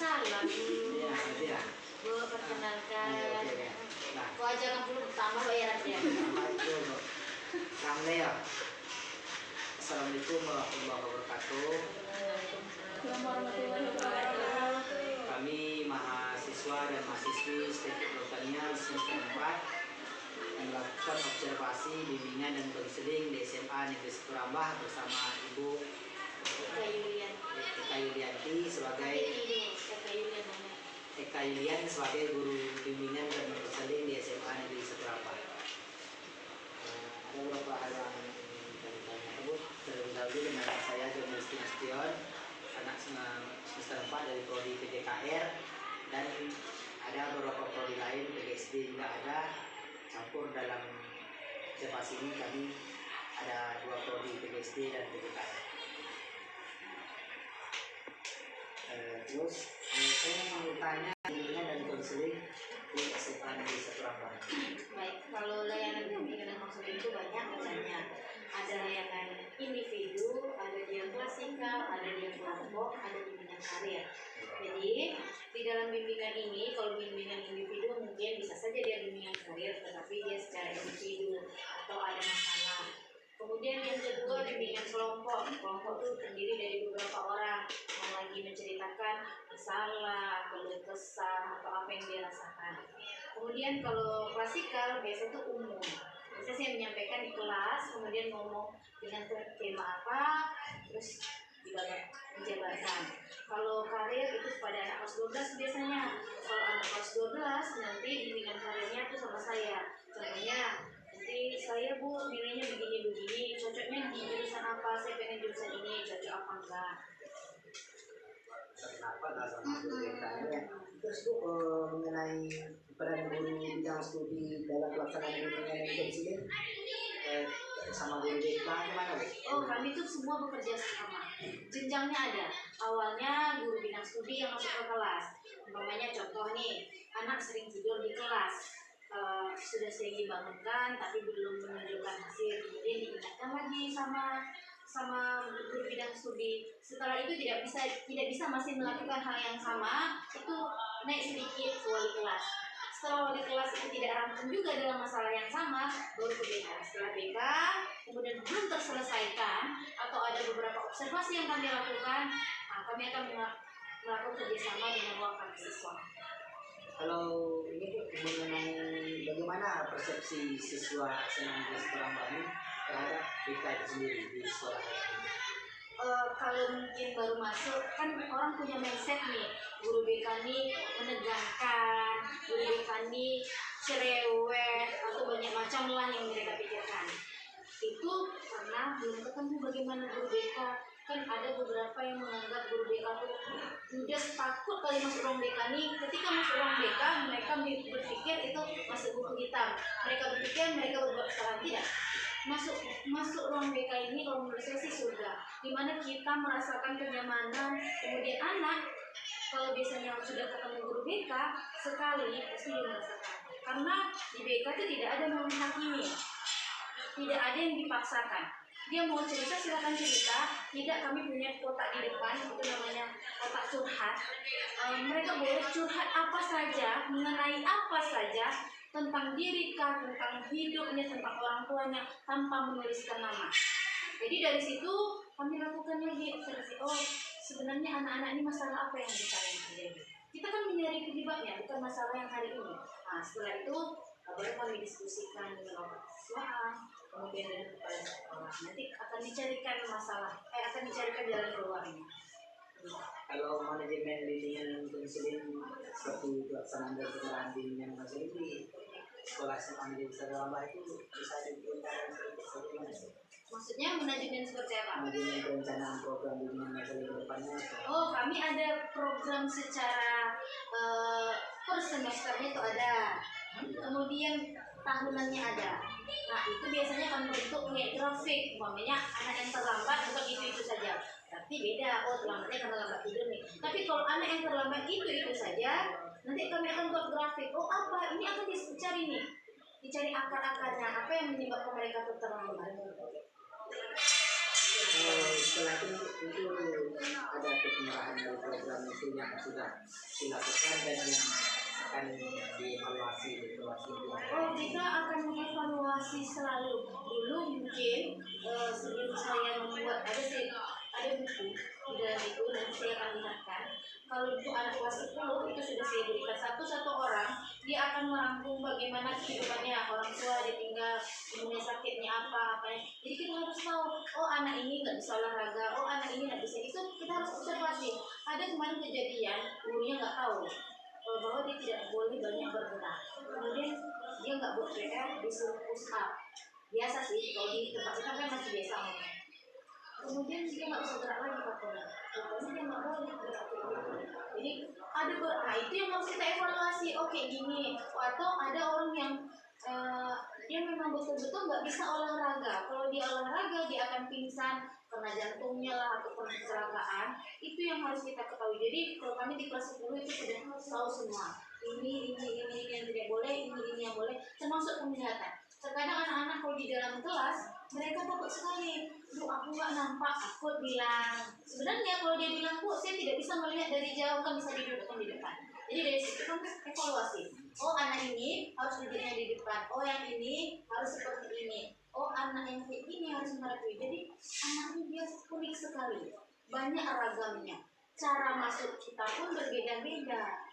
salam. Iya, iya. Bu, perkenalkan. Iya. Nah, Kau aja kan belum tambah bayarannya. Assalamualaikum. Ramle ya. Assalamualaikum warahmatullahi wabarakatuh. Kami mahasiswa dan mahasiswi Teknik Pertanian semester 4 melakukan observasi, bimbingan dan konseling di SMA Negeri Seturambah bersama Ibu Eka Yulianti sebagai Eka Yulian sebagai guru bimbingan dan konseling di SMA Negeri Seturambah. Ada beberapa hal yang kami tanya Bu. Terlebih dahulu dengan saya Jonas Kinastion, anak semester 4 dari prodi PJKR, dan ada beberapa prodi lain PGSD juga ada campur dalam observasi ini. Kami ada 2 prodi PGSD dan PJKR. Terus saya mau tanya bimbingan dan konseling di SMA Negeri Seturambah. Baik, kalau layanan bimbingan dan konseling itu banyak macamnya. Ada layanan individu, ada dia klasikal, ada dia kelompok, ada bimbingan karir. Jadi di dalam bimbingan ini, kalau bimbingan individu mungkin bisa saja dia bimbingan karir, tetapi dia secara individu atau ada masalah. Kemudian yang kedua bimbingan kelompok. Kelompok itu terdiri dari beberapa orang yang lagi menceritakan masalah, keluh kesah atau apa yang dia rasakan. Kemudian kalau klasikal biasanya itu umum. Biasanya saya menyampaikan di kelas, kemudian ngomong dengan tema apa, terus dijabarkan. Kalau karir itu pada anak kelas 12 biasanya. Kalau anak kelas 12 nanti bimbingan karirnya itu sama saya. Contohnya nanti saya Bu nilainya begini-begini, cocoknya di jurusan apa, saya pengen jurusan ini, cocok apa enggak. Kenapa nggak sama ya? Terus Bu, mengenai peran guru bidang studi dalam pelaksanaan bimbingan dan konseling sama guru BK gimana Bu? Oh, kami itu semua bekerja sama. Jenjangnya ada. Awalnya guru bidang studi yang masuk ke kelas. Umpamanya contoh nih, anak sering tidur di kelas. Sudah sering dibangunkan tapi belum menunjukkan hasil, kemudian diingatkan lagi sama guru bidang studi. Setelah itu tidak bisa masih melakukan hal yang sama, itu naik sedikit ke wali kelas. Setelah wali kelas itu tidak rampung juga dalam masalah yang sama, baru ke BK. Setelah BK kemudian belum terselesaikan atau ada beberapa observasi yang kami lakukan, kami akan melakukan kerjasama dengan wakil siswa. Kalau ini Bu, mengenai bagaimana persepsi siswa SMA Negeri Seturambah ini terhadap BK itu sendiri di sekolah ini? Kalau mungkin baru masuk kan orang punya mindset nih, guru BK ini menegangkan, guru BK ini cerewet atau banyak macam lah yang mereka pikirkan. Itu karena belum ketemu bagaimana guru BK. Kan ada beberapa yang menganggap guru BK itu udah takut kali masuk ruang BK nih. Ketika masuk ruang BK, mereka berpikir itu masuk buku hitam. Mereka berpikir mereka berbuat kesalahan. Tidak. Masuk ruang BK ini kalau menurut saya sih surga, dimana kita merasakan kenyamanan. Kemudian anak kalau biasanya sudah ketemu guru BK sekali pasti dia merasakan, karena di BK itu tidak ada yang menghakimi, tidak ada yang dipaksakan. Dia mau cerita silakan cerita. Tidak, kami punya kotak di depan, itu namanya kotak curhat. Mereka boleh curhat apa saja, mengenai apa saja, tentang diri kah, tentang hidupnya, tentang orang tuanya, tanpa menuliskan nama. Jadi dari situ kami lakukan lagi observasi. Oh, sebenarnya anak-anak ini masalah apa yang terjadi. Kita kan mencari penyebabnya, bukan masalah yang hari ini. Setelah itu baru kami diskusikan dengan orang tua, kemudian dengan kepala sekolah. Nanti akan dicarikan akan dicarikan jalan keluarnya. Kalau manajemen bimbingan dan konseling seperti pelaksanaan dan penyerahan bimbingan konseling di sekolah SMA Negeri Seturambah itu bisa diperintahkan bagaimana? Maksudnya manajemen seperti apa? Manajemen perencanaan program bimbingan konseling ke depannya. Oh, kami ada program secara per semesternya itu ada. Kemudian tahunannya ada. Nah, itu biasanya kami bentuk kayak grafik. Umpamanya anak yang terlambat bukan itu saja. Tapi beda, terlambatnya karena lambat tidur nih. Tapi kalau anak yang terlambat itu saja, nanti kami akan buat grafik. Oh, apa? Ini akan dicari nih. Dicari akar-akarnya, apa yang menyebabkan mereka terlambat. setelah itu ada kemarahan dari program itu yang sudah dilakukan dan yang akan dievaluasi Oh, kita akan mengevaluasi selalu. Dulu mungkin sebelum saya membuat ada buku di dalam itu dan saya akan lihatkan. Kalau untuk anak kelas 10 itu sudah saya berikan satu orang, dia akan merangkum bagaimana kehidupannya, orang tua ditinggal, ibunya sakitnya apa. Jadi kita harus tahu, oh anak ini nggak bisa olahraga, oh anak ini nggak bisa itu, kita harus observasi. Ada kemarin kejadian, gurunya nggak tahu bahwa dia tidak boleh banyak bergerak. Kemudian dia nggak buat PR, disuruh push up. Biasa sih, kalau di tempat kita kan masih biasa ngomongnya. Kemudian dia nggak bisa gerak lagi katanya. Pokoknya dia nggak boleh gerak kayak gitu. Jadi nah itu yang harus kita evaluasi. Oke gini, atau ada orang yang dia memang betul-betul nggak bisa olahraga. Kalau dia olahraga dia akan pingsan karena jantungnya lah atau karena kecelakaan. Itu yang harus kita ketahui. Jadi kalau kami di kelas 10 itu sudah tahu semua. Ini yang tidak boleh, ini yang boleh, termasuk penglihatan. Terkadang anak-anak kalau di dalam kelas mereka takut sekali. Duh, aku nggak nampak, aku bilang. Sebenarnya kalau dia bilang, Bu, saya tidak bisa melihat dari jauh, kan bisa didudukkan di depan. Jadi dari situ kan evaluasi. Oh, anak ini harus duduknya di depan. Oh, yang ini harus seperti ini. Oh, anak yang kayak ini harus merhatiin. Jadi anak ini dia unik sekali. Banyak ragamnya. Cara masuk kita pun berbeda-beda.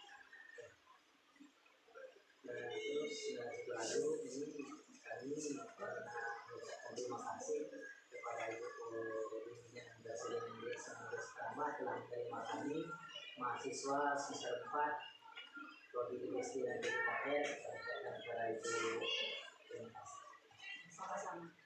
Terus lalu ini kami mengucapkan terima kasih kepada Ibu Pimpinan Presiden Desa Sekarang telah menerima kami mahasiswa semester 4 Prodi Kemistrian dan KKR. Saya ucapkan kepada Ibu terima kasih. Sama-sama.